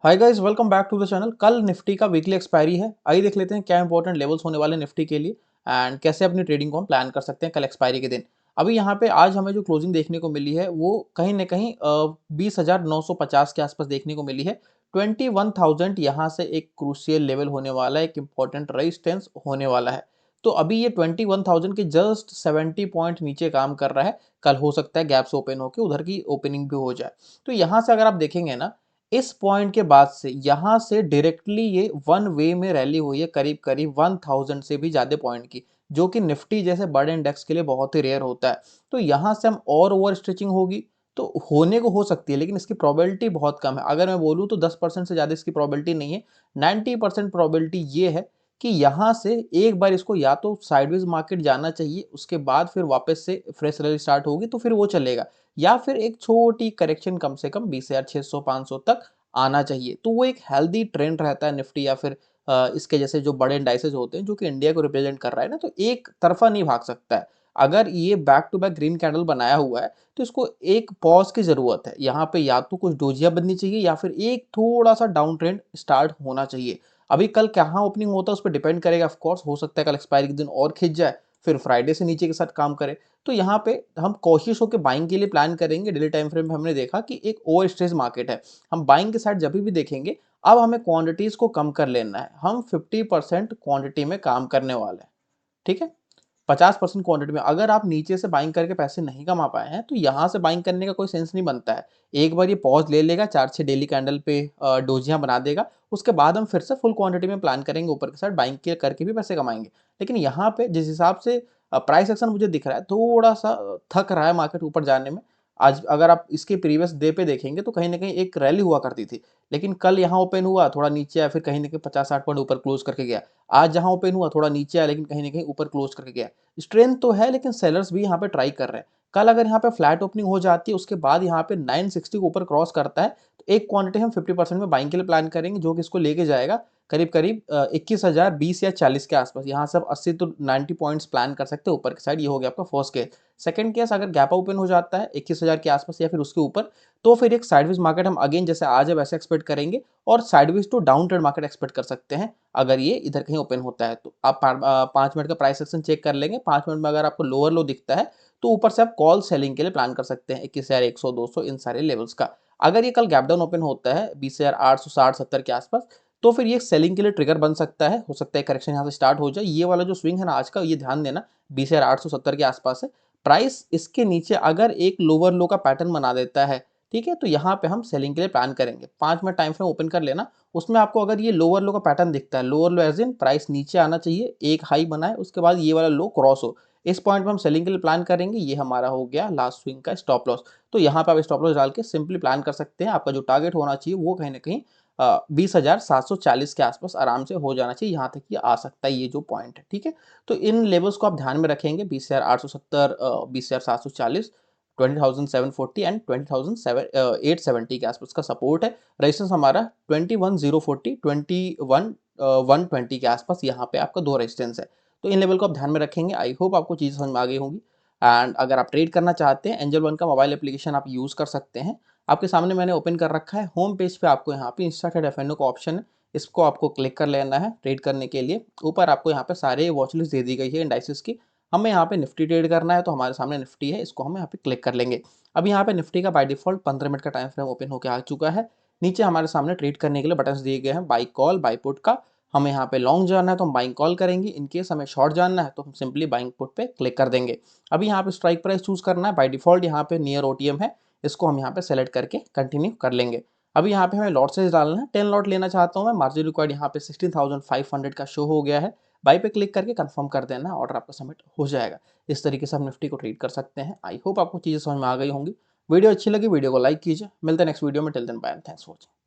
Hi guys, welcome back to the channel. कल निफ्टी का weekly expiry है। आइए देख लेते हैं क्या इंपॉर्टेंट लेवल्स होने वाले निफ्टी के लिए एंड कैसे अपनी ट्रेडिंग को हम प्लान कर सकते हैं कल एक्सपायरी के दिन। अभी यहाँ पे आज हमें जो क्लोजिंग देखने को मिली है वो कहीं ना कहीं 20,950 के आसपास देखने को मिली है। 21,000 यहाँ से एक क्रूशियल लेवल होने वाला है, एक इंपॉर्टेंट रेजिस्टेंस होने वाला है। तो अभी ये 21,000 के जस्ट 70 पॉइंट नीचे काम कर रहा है। कल हो सकता है गैप से ओपन होकर उधर की ओपनिंग भी हो जाए। तो यहाँ से अगर आप देखेंगे ना, इस पॉइंट के बाद से यहां से डायरेक्टली ये वन वे में रैली हुई है करीब करीब 1000 से भी ज्यादा पॉइंट की, जो कि निफ्टी जैसे बड़े इंडेक्स के लिए बहुत ही रेयर होता है। तो यहां से हम और ओवर स्ट्रेचिंग होगी तो होने को हो सकती है, लेकिन इसकी प्रोबेबिलिटी बहुत कम है। अगर मैं बोलूँ तो 10% से ज्यादा इसकी प्रोबेबिलिटी नहीं है। 90% प्रोबेबिलिटी ये है कि यहाँ से एक बार इसको या तो साइडवेज मार्केट जाना चाहिए, उसके बाद फिर वापस से फ्रेश रैली स्टार्ट होगी तो फिर वो चलेगा, या फिर एक छोटी करेक्शन कम से कम 20,600 500 तक आना चाहिए। तो वो एक हेल्दी ट्रेंड रहता है निफ्टी या फिर इसके जैसे जो बड़े इंडाइसेज होते हैं जो कि इंडिया को रिप्रेजेंट कर रहा है ना, तो एक तरफा नहीं भाग सकता है। अगर ये back to back green candle बनाया हुआ है तो इसको एक पॉज की जरूरत है। यहाँ पे या तो कुछ डोजिया बननी चाहिए या फिर एक थोड़ा सा डाउन ट्रेंड स्टार्ट होना चाहिए। अभी कल कहाँ ओपनिंग होता है उस पर डिपेंड करेगा। ऑफ कोर्स हो सकता है कल एक्सपायरी के दिन और खिंच जाए, फिर फ्राइडे से नीचे के साथ काम करे। तो यहाँ पे हम कोशिश होकर बाइंग के लिए प्लान करेंगे। डेली टाइम फ्रेम में हमने देखा कि एक ओवर स्ट्रेच मार्केट है, हम बाइंग के साइड जब भी देखेंगे। अब हमें क्वांटिटीज को कम कर लेना है, हम 50% क्वांटिटी में काम करने वाले हैं। ठीक है, 50% क्वांटिटी में अगर आप नीचे से बाइंग करके पैसे नहीं कमा पाए हैं तो यहाँ से बाइंग करने का कोई सेंस नहीं बनता है। एक बार ये पॉज ले लेगा, 4-6 डेली कैंडल पे डोजियां बना देगा, उसके बाद हम फिर से फुल क्वांटिटी में प्लान करेंगे, ऊपर के साइड बाइंग के करके भी पैसे कमाएंगे। लेकिन यहाँ पे जिस हिसाब से प्राइस एक्शन मुझे दिख रहा है, थोड़ा सा थक रहा है मार्केट ऊपर जाने में। आज अगर आप इसके प्रीवियस डे पे देखेंगे तो कहीं ना कहीं एक रैली हुआ करती थी, लेकिन कल यहाँ ओपन हुआ थोड़ा नीचे आया, फिर कहीं ना कहीं 50-60 पॉइंट ऊपर क्लोज करके गया। आज जहां ओपन हुआ थोड़ा नीचे आया, लेकिन कहीं ना कहीं ऊपर क्लोज करके गया। स्ट्रेंथ तो है लेकिन सेलर्स भी यहाँ पे ट्राई कर रहे हैं। कल अगर यहाँ पे फ्लैट ओपनिंग हो जाती है, उसके बाद यहाँ पे 960 को ऊपर क्रॉस करता है, तो एक क्वांटिटी हम 50% में बाइंग के लिए प्लान करेंगे, जो कि इसको लेके जाएगा करीब करीब 21,020 या 40 के आसपास। यहाँ से आप 80 to 90 पॉइंट्स प्लान कर सकते हैं ऊपर की साइड। ये हो गया आपका फर्स्ट केस। सेकंड केस, अगर गैप ओपन हो जाता है 21,000 के आसपास या फिर उसके ऊपर, तो फिर एक साइडवेज मार्केट हम अगेन जैसे आज है वैसे एक्सपेक्ट करेंगे, और sideways to down trend market expect कर सकते हैं अगर ये इधर कहीं ओपन होता है तो। आप 5 मिनट का प्राइस एक्शन चेक कर लेंगे। 5 मिनट में अगर आपको लोअर लो दिखता है तो ऊपर से आप कॉल सेलिंग के लिए प्लान कर सकते हैं 21,100 200 इन सारे लेवल्स का। अगर ये कल गैप डाउन ओपन होता है 20,860 70 के आसपास, तो फिर ये सेलिंग के लिए ट्रिगर बन सकता है। हो सकता है करेक्शन यहाँ से स्टार्ट हो जाए। ये वाला जो स्विंग है ना आज का, ये ध्यान देना 20,870 के आसपास है। प्राइस इसके नीचे अगर एक लोअर लो का पैटर्न बना देता है, ठीक है, तो यहाँ पे हम सेलिंग के लिए प्लान करेंगे। 5 मिनट टाइम फ्रेम ओपन कर लेना, उसमें आपको अगर ये लोअर लो का पैटर्न दिखता है, lower low as in price नीचे आना चाहिए, एक हाई बनाए, उसके बाद ये वाला लो क्रॉस हो, इस पॉइंट पे हम सेलिंग के लिए प्लान करेंगे। ये हमारा हो गया लास्ट स्विंग का स्टॉप लॉस। तो यहाँ पे आप स्टॉप लॉस डाल के सिंपली प्लान कर सकते हैं। आपका जो टारगेट होना चाहिए वो कहीं ना कहीं 20,740 के आसपास आराम से हो जाना चाहिए। यहाँ तक ये आ सकता है, ये जो पॉइंट है। ठीक है, तो इन लेवल्स को आप ध्यान में रखेंगे। 20,870, 20,740, 20,740 एंड 20,870 के आसपास का सपोर्ट है। रेजिस्टेंस हमारा 21,040, 21,120 के आसपास यहाँ पे आपका दो रेजिस्टेंस है। तो इन लेवल को आप ध्यान में रखेंगे। आई होप आपको चीज़ समझ में आ गई होंगी। एंड अगर आप ट्रेड करना चाहते हैं, एंजल वन का मोबाइल एप्लीकेशन आप यूज़ कर सकते हैं। आपके सामने मैंने ओपन कर रखा है। होम पेज पे आपको यहाँ पे इंस्टा ट्रेड एफ का ऑप्शन है, इसको आपको क्लिक कर लेना है ट्रेड करने के लिए। ऊपर आपको यहाँ पे सारे वॉच लिस्ट दे दी गई है इंडाइसिस की। हमें यहाँ पे निफ्टी ट्रेड करना है तो हमारे सामने निफ्टी है, इसको हम यहाँ पे क्लिक कर लेंगे। अभी यहाँ पे निफ्टी का बाय डिफॉल्ट 15 मिनट का टाइम फ्रेम ओपन होकर आ चुका है। नीचे हमारे सामने ट्रेड करने के लिए बटन दिए गए हैं, बाई कॉल बाई पुट का। हमें यहाँ पे लॉन्ग जाना है तो हम बाइंग कॉल करेंगे, इनकेस हमें शॉर्ट जानना है तो हम सिंपली बाइंग पुट पे क्लिक कर देंगे। अभी यहाँ पे स्ट्राइक प्राइस चूज करना है। बाय डिफॉल्ट यहाँ पे नियर ओटीएम है, इसको हम यहाँ पे सेलेक्ट करके कंटिन्यू कर लेंगे। अभी यहाँ पे हमें लॉट साइज डालना है, 10 लॉट लेना चाहता हूँ मैं। मार्जिन रिक्वायर्ड यहाँ पे 16,500 का शो हो गया है। बाई पे क्लिक करके कंफर्म कर देना, ऑर्डर आपका सबमिट हो जाएगा। इस तरीके से हम निफ्टी को ट्रेड कर सकते हैं। आई होप आपको चीज़ें समझ में आ गई होंगी। वीडियो अच्छी लगी वीडियो को लाइक कीजिए। मिलते हैं नेक्स्ट वीडियो में। Till then bye, thanks for watching.